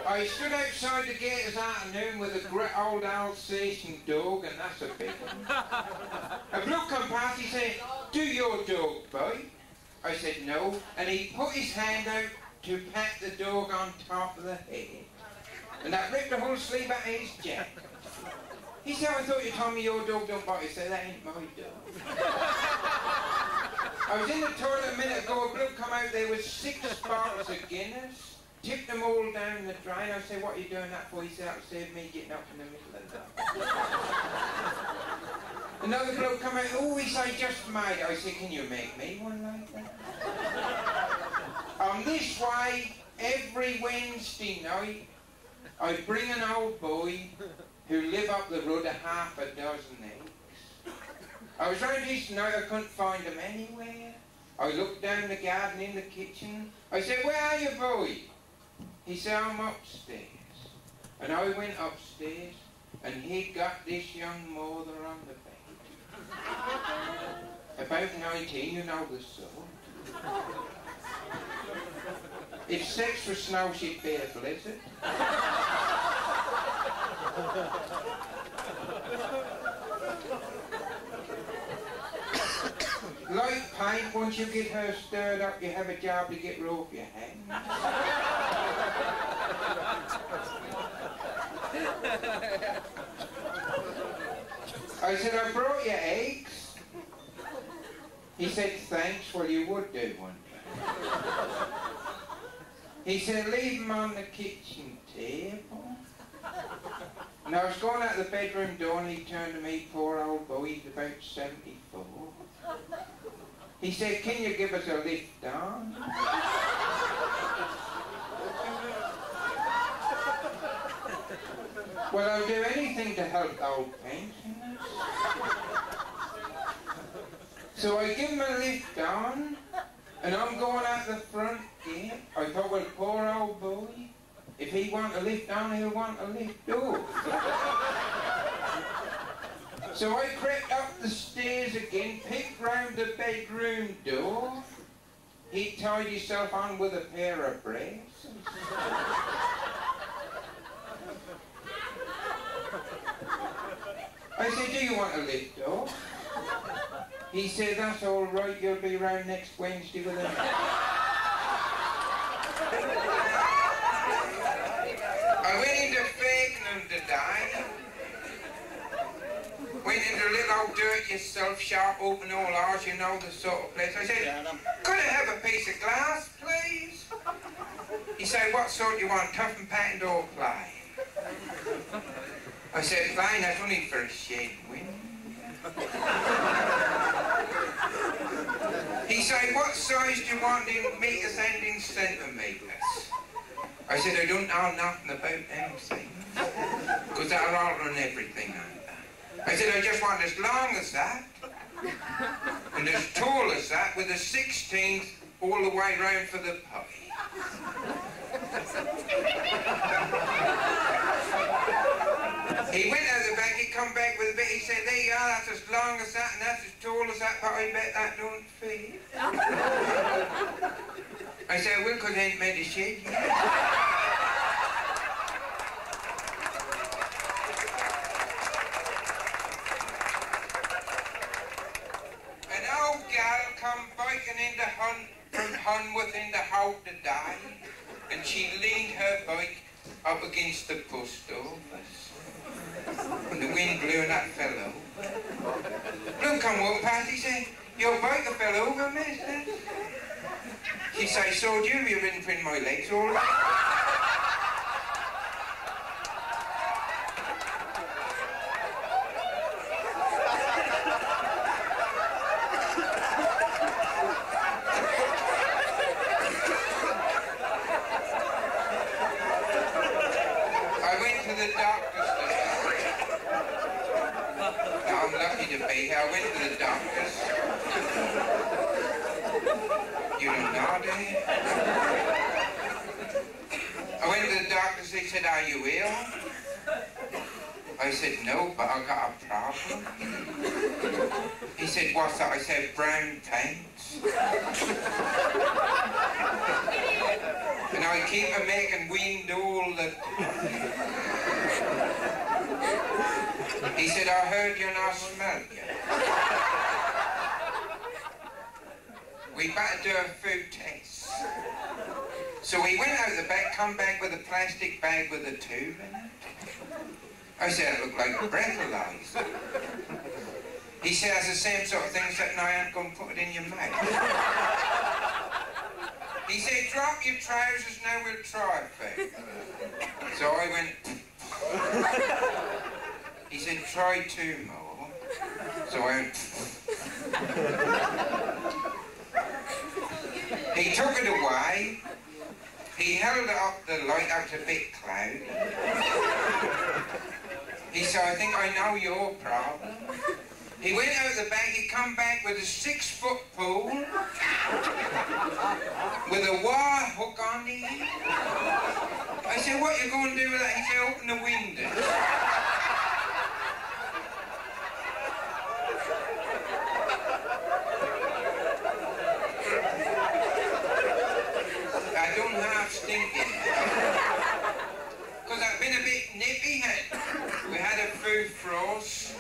I stood outside the gate this afternoon with a great old Alsatian dog, and that's a big one. A bloke come past, he said, "Do your dog bite?" I said, "No," and he put his hand out to pat the dog on top of the head, and that ripped the whole sleeve out of his jacket. He said, "I thought you told me your dog don't bite." I said, "That ain't my dog." I was in the toilet a minute ago, a bloke come out there with 6 bottles of Guinness, tipped them all down the drain. I said, "What are you doing that for?" He said, "That'll save me getting up in the middle of that." Another bloke come out, "Oh," he said, "I just made it." I said, "Can you make me one like that?" On this way, every Wednesday night, I bring an old boy who live up the road 6 eggs. I was round each night, I couldn't find him anywhere. I looked down the garden in the kitchen. I said, "Where are you, boy?" He said, "I'm upstairs." And I went upstairs, and he'd got this young mother on the bed. About 19, you know the sort. If sex was snow, she'd be a blizzard. Like paint, once you get her stirred up, you have a job to get her off your hands. I said, "I brought you eggs." He said, "Thanks." Well, you would do one day. He said, "Leave them on the kitchen table." And I was going out the bedroom door, and he turned to me, poor old boy, he's about 74. He said, "Can you give us a lift on?" Well, I'll do anything to help old pensioners. So I give him a lift on, and I'm going out the front gate. I thought, well, poor old boy, if he want a lift on, he'll want a lift off. So I crept up the stairs again, picked round the bedroom door. He tied himself on with a pair of braces. I said, "Do you want a lift off?" He said, "That's all right, you'll be round next Wednesday with a..." I went into Fakenham today. Went into a little old do-it-yourself shop, open all hours, you know, the sort of place. I said, "Could I have a piece of glass, please?" He said, "What sort do you want, tough and patterned or plain?" I said, "Plain, that's only for a shed wind." He said, "What size do you want in meters and in centimetres?" I said, "I don't know nothing about them things, because that'll all run everything on that." I said, "I just want as long as that, and as tall as that, with a 16th all the way round for the puppy." He went out the back, he come back with a bit, he said, "There you are, that's as long as that, and that's as tall as that, but I bet that don't fit." I said, "Well, because I ain't made a shed yet." An old gal come biking into from Hunworth into Holt today, and she leaned her bike up against the post office. And the wind blew and that fell over. Look, come walking past, he said, "Your bike fell over, mister." She said, "So do you, you've been between my legs all right." I went to the doctor's today. I'm lucky to be here. I went to the doctor's. You don't know, do you? I went to the doctor's. They said, "Are you ill?" I said, "No, but I got a problem." He said, "What's that?" I said, "Brown paints." And I I keep a making wind all the He said, I heard you not smell you. We better do a food test. So we went out the back, come back with a plastic bag with a tube in it. I said, it looked like a breathalyzer. He said, it's the same sort of thing, except now I ain't going to put it in your mouth. He said, drop your trousers, now we'll try food. So I went... He said, try 2 more. So I went... He took it away. He held up the light out a bit cloud. He said, I think I know your problem. He went out the back, he come back with a 6-foot pole with a wire hook on the end. I said, what you going to do with that? He said, open the window. I don't have stinking. Because I've been a bit nippy. We had a food frost.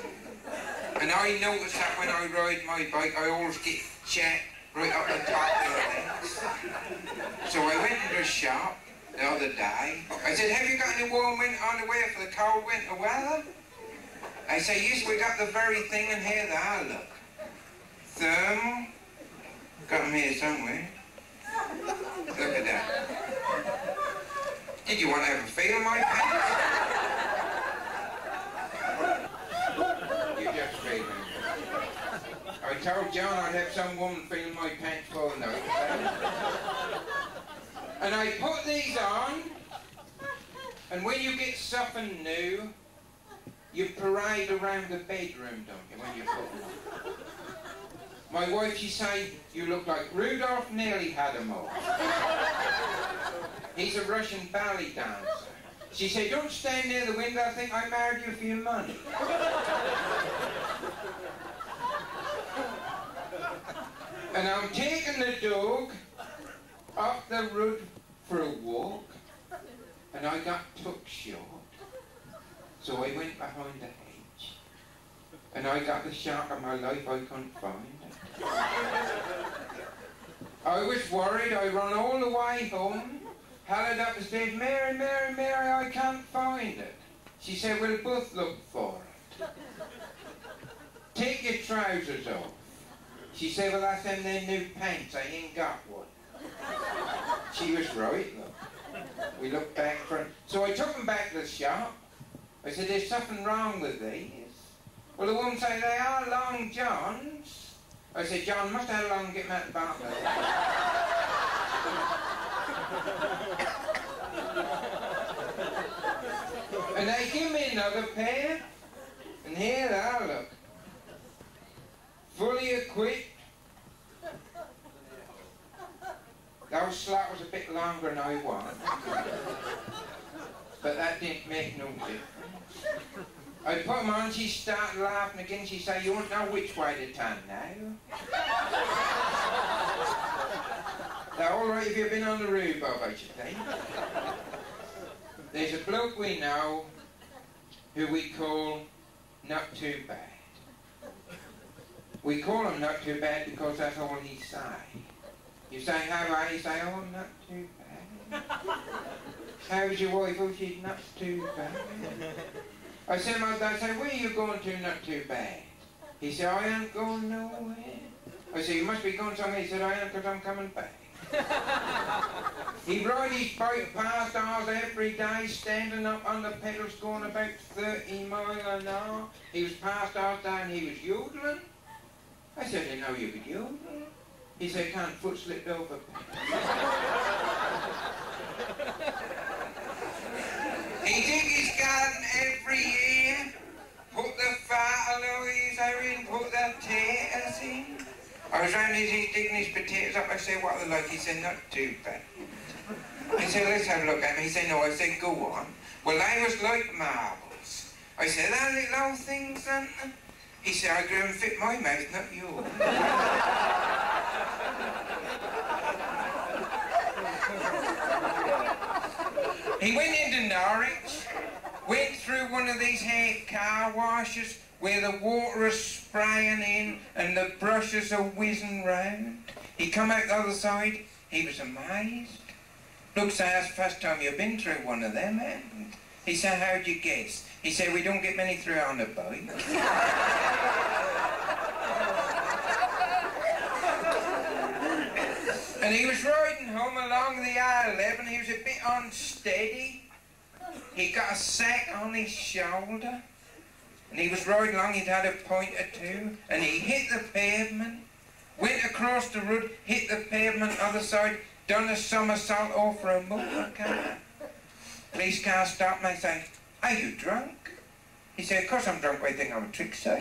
And I noticed that when I ride my bike, I always get chat right up the top of the legs. So I went into a shop the other day. I said, have you got any warm winter on the way for the cold winter weather? I said, yes, we got the very thing, and here they are, look. Thermal. Got them here somewhere. Look at that. Did you want to have a feel of my pants? You just feel it. I told John I'd have some woman feel my pants for the night. And I put these on, and when you get something new, you parade around the bedroom, don't you, when you put them on. My wife, she say, you look like Rudolph nearly had them all. He's a Russian ballet dancer. She said, don't stand near the window, I think I married you for your money. And I'm taking the dog up the road for a walk, and I got took short. So I went behind the hedge, and I got the shark of my life, I couldn't find it. I was worried, I run all the way home, hollered up and said, Mary, Mary, Mary, I can't find it. She said, we'll both look for it. Take your trousers off. She said, well, that's them their new pants, I ain't got one. She was right, look. We looked back for it. So I took them back to the shop. I said, there's something wrong with these. Well, the woman said, they are Long Johns. I said, John, must have long to get them out the bottom. And they give me another pair. And here they are, look. Fully equipped. Those slot was a bit longer than I wanted. But that didn't make no difference. I put them on, she started laughing again. She said, you won't know which way to turn now. They're all right if you've been on the rhubarb, I should think. There's a bloke we know who we call Not Too Bad. We call him Not Too Bad because that's all he say. You say, how are you? You say, oh, not too bad. How's your wife? Oh, she's not too bad. I said, my dad said, where are you going to, not too bad? He said, I ain't going nowhere. I said, you must be going somewhere. He said, I am because I'm coming back. He rode his bike past ours every day, standing up on the pedals going about 30 miles an hour. He was past ours down, he was yodeling. I said, I didn't know you could yodel. He said, can't foot slipped over. He dig his garden every year, put the fertilizer in, put the potatoes in. I was round his digging his potatoes up. I said, what are they like? He said, not too bad. I said, let's have a look at them. He said, no. I said, go on. Well, they was like marbles. I said, they're little old things, aren't they? He said, I grew and fit my mouth, not yours. He went into Norwich, went through one of these hair car washes where the water is spraying in and the brushes are whizzing round. He come out the other side, he was amazed. Looks, I asked, first time you've been through one of them, eh? He said, how'd you guess? He said, we don't get many through on a bike. And he was riding home along the I-11, he was a bit unsteady. He got a sack on his shoulder. And he was riding along, he'd had a pint or two, and he hit the pavement, went across the road, hit the pavement other side, done a somersault over a motor car. Police car stopped and I said, are you drunk? He said, of course I'm drunk, I think I'm a trickster.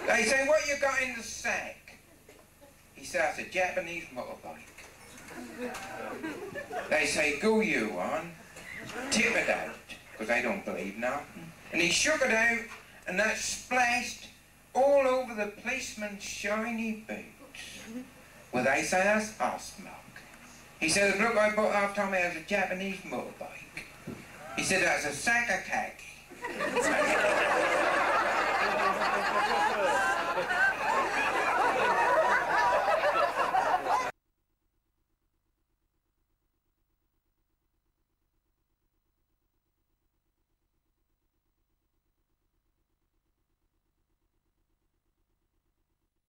They say, what you got in the sack? He says, it's a Japanese motorbike. They say, go you on, tip it out, because I don't believe nothing. And he shook it out, and that splashed all over the policeman's shiny boots. Well, they say that's us, Muck. He said, the bloke I bought off told me it was a Japanese motorbike. He said, that's a sack of khaki.